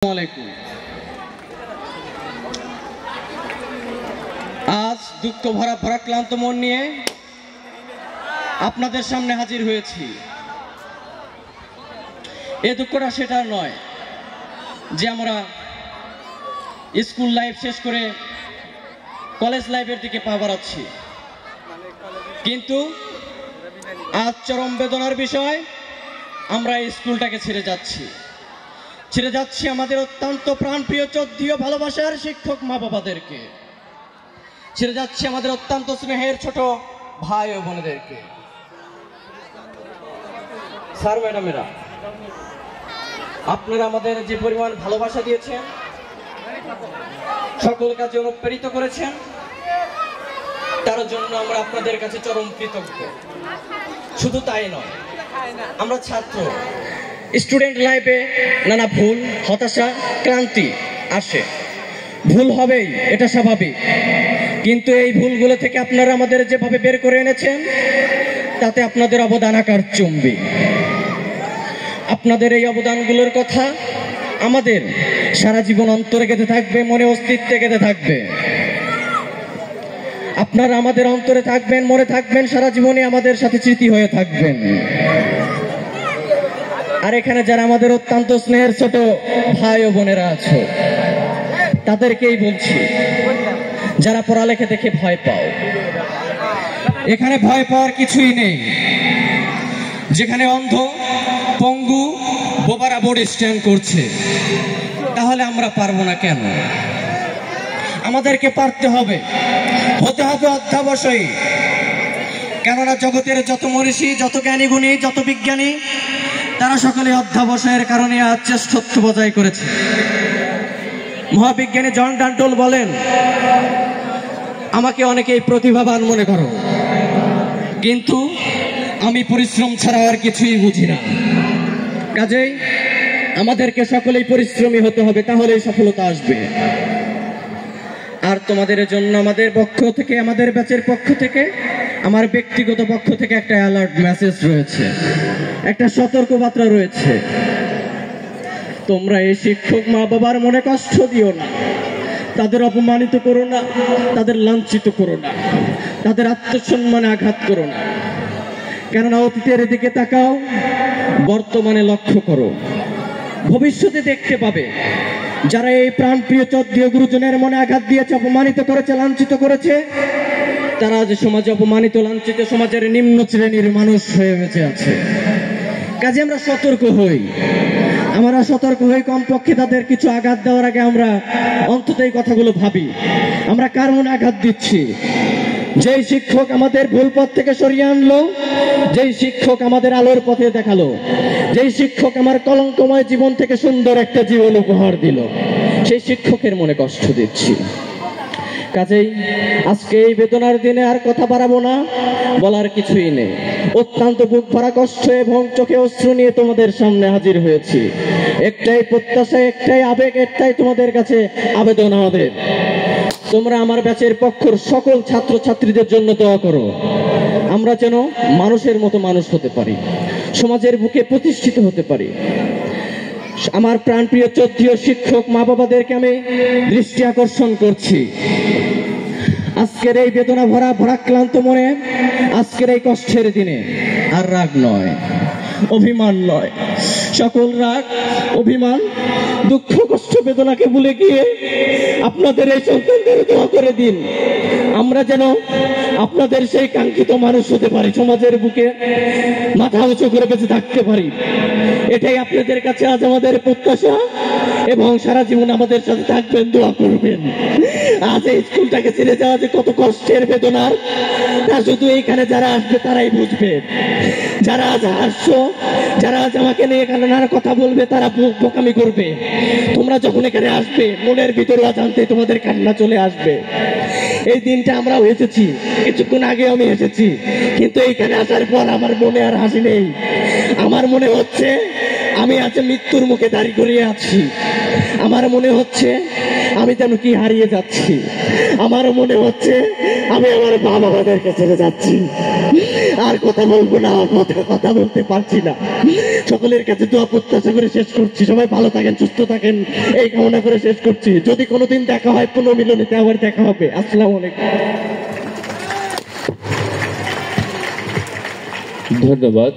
আলাইকুম। আজ দুঃখ ভরা ভারাক্রান্ত মন নিয়ে আপনাদের সামনে হাজির হয়েছি। এ দুঃখটা সেটার নয় যে আমরা স্কুল লাইফ শেষ করে কলেজ লাইফের দিকে পা বাড়াচ্ছি, কিন্তু আজ চরম বেদনার বিষয়, আমরা এই স্কুলটাকে ছেড়ে যাচ্ছি আমাদের অত্যন্ত প্রাণপ্রিয় শ্রদ্ধেয় ভালোবাসার শিক্ষক মা বাবাদেরকে, ছেড়ে যাচ্ছি আমাদের অত্যন্ত স্নেহের ছোট ভাই ও বোনেদেরকে। স্যার ম্যাডামেরা, আপনারা আমাদের যে পরিমাণ ভালোবাসা দিয়েছেন, সকল কাজে অনুপ্রেরিত করেছেন, তার জন্য আমরা আপনাদের কাছে চরম কৃতজ্ঞ। শুধু তাই নয়, আমরা ছাত্র, স্টুডেন্ট লাইফে নানা ভুল, হতাশা, ক্লান্তি আসে, ভুল হবেই, এটা স্বাভাবিক। কিন্তু এই ভুলগুলো থেকে আপনারা আমাদের যেভাবে বের করে এনেছেন, তাতে আপনাদের অবদান আকার চুম্বি। আপনাদের এই অবদানগুলোর কথা আমাদের সারা জীবন অন্তরে গেঁথে থাকবে, মনে অস্তিত্বে গেঁথে থাকবে। আপনারা আমাদের অন্তরে থাকবেন, মনে থাকবেন, সারা জীবনে আমাদের সাথে স্মৃতি হয়ে থাকবেন। আর এখানে যারা আমাদের অত্যন্ত স্নেহের ছোট ভাই ও বোনেরা আছো, তাদেরকেই বলছি, যারা পড়ালেখা দেখে ভয় পাও, এখানে ভয় পাওয়ার কিছুই নেই। যেখানে অন্ধ, পঙ্গু, বোবারা বোর্ড স্ট্যান্ড করছে, তাহলে আমরা পারবো না কেন? আমাদেরকে পারতে হবে, হতে হবে অধ্যাবসায়ী। কেননা জগতের যত মনীষী, যত জ্ঞানী গুণী, যত বিজ্ঞানী, তারা সকলে অধ্যাবসায়ের কারণে আজ শ্রেষ্ঠত্ব বজায় করেছে। মহাবিজ্ঞানী জন ডাল্টন বলেন, আমাকে অনেকেই প্রতিভাবান মনে করো, কিন্তু আমি পরিশ্রম ছাড়া আর কিছুই বুঝি না। কাজেই আমাদেরকে সকলেই পরিশ্রমী হতে হবে, তাহলেই সফলতা আসবে। আর তোমাদের জন্য আমাদের পক্ষ থেকে, আমাদের ব্যাচের পক্ষ থেকে, আমার ব্যক্তিগত পক্ষ থেকে একটা অ্যালার্ট মেসেজ রয়েছে, একটা সতর্ক বার্তা রয়েছে। তোমরা এই শিক্ষক মা বাবার মনে কষ্ট দিও না, তাদের অপমানিত করো না, তাদের লাঞ্ছিত করো না, তাদের আত্মসম্মানে আঘাত করো না। কেননা অতীতের দিকে তাকাও, বর্তমানে লক্ষ্য করো, ভবিষ্যতে দেখতে পাবে যারা এই প্রাণপ্রিয় শ্রদ্ধেয় গুরুজনের মনে আঘাত দিয়েছে, অপমানিত করেছে, লাঞ্ছিত করেছে, তারা যে সমাজে অপমানিত, লাঞ্ছিত সমাজের নিম্ন শ্রেণীর মানুষ হয়ে বেঁচে আছে। কাজে আমরা সতর্ক হই, কমপক্ষে তাদের কিছু আঘাত দেওয়ার আগে আমরা অন্তত এই কথাগুলো ভাবি, আমরা কার মনে আঘাত দিচ্ছি। যেই শিক্ষক আমাদের ভুল পথ থেকে সরিয়ে আনলো, যেই শিক্ষক আমাদের আলোর পথে দেখালো, যেই শিক্ষক আমার কলঙ্কময় জীবন থেকে সুন্দর একটা জীবন উপহার দিল, সেই শিক্ষকের মনে কষ্ট দিচ্ছি। কাজেই আজকে এই বেদনার দিনে আর কথা বাড়াবো না, বলার কিছুই নেই। অত্যন্ত বুক ভরা কষ্ট এবং চোখে অশ্রু নিয়ে তোমাদের সামনে হাজির হয়েছি। একটাই প্রত্যাশা, একটাই আবেগ, একটাই তোমাদের কাছে আবেদন আমাদের, তোমরা আমার ব্যাচের পক্ষের সকল ছাত্র ছাত্রীদের জন্য দোয়া করো। আমরা যেন মানুষের মতো মানুষ হতে পারি, সমাজের বুকে প্রতিষ্ঠিত হতে পারি। আমার প্রাণপ্রিয় শ্রদ্ধেয় শিক্ষক মা বাবাদেরকে আমি দৃষ্টি আকর্ষণ করছি, আজকের এই বেদনা ভরা ভারাক্রান্ত মনে, আজকের এই কষ্টের দিনে আর রাগ নয়, অভিমান নয়, সকল রাগ, অভিমান, দুঃখ, কষ্ট, বেদনাকে ভুলে গিয়ে আপনাদের এই সন্তানদের দোয়া করে দিন, আমরা যেন আপনাদের সেই কাঙ্ক্ষিত মানুষ হতে পারি, সমাজের বুকে মাথা উঁচু করে বেঁচে থাকতে পারি। এটাই আপনাদের কাছে আজ আমাদের প্রত্যাশা, এবং সারা জীবন আমাদের সাথে থাকবেন, দোয়া করবেন। আজ এই স্কুলটাকে ছেড়ে যাওয়া যে কত কষ্টের, বেদনার, তা শুধু এইখানে যারা আসবে তারাই বুঝবে। যারা আজ হাসছো, যারা আজ আমাকে নিয়ে এখানে নানা কথা বলবে, তারা বোকামি করবে। তোমরা যখন এখানে আসবে, মনের ভিতরে অজান্তে তোমাদের কান্না চলে আসবে। এই দিনটা আমরাও এসেছি, কিছুক্ষণ আগে আমি এসেছি, কিন্তু এইখানে আসার পর আমার মনে আর হাসি নেই। আমার মনে হচ্ছে আমি আজ মৃত্যুর মুখে দাঁড়িয়ে করিয়ে আছি। আমার মনে হচ্ছে আমি যেন কি হারিয়ে যাচ্ছি। আমার মনে হচ্ছে আমি আমার মা বাবাদেরকে ছেড়ে যাচ্ছি, আর কথা বলবো না, কথা বলতে পারছি না। সকলের কাছে দোয়া প্রত্যাশা করে শেষ করছি। সবাই ভালো থাকেন, সুস্থ থাকেন, এই কামনা করে শেষ করছি। যদি কোনোদিন দেখা হয় পুনর্মিলনীতে আবার দেখা হবে। আসসালামু আলাইকুম। ধন্যবাদ।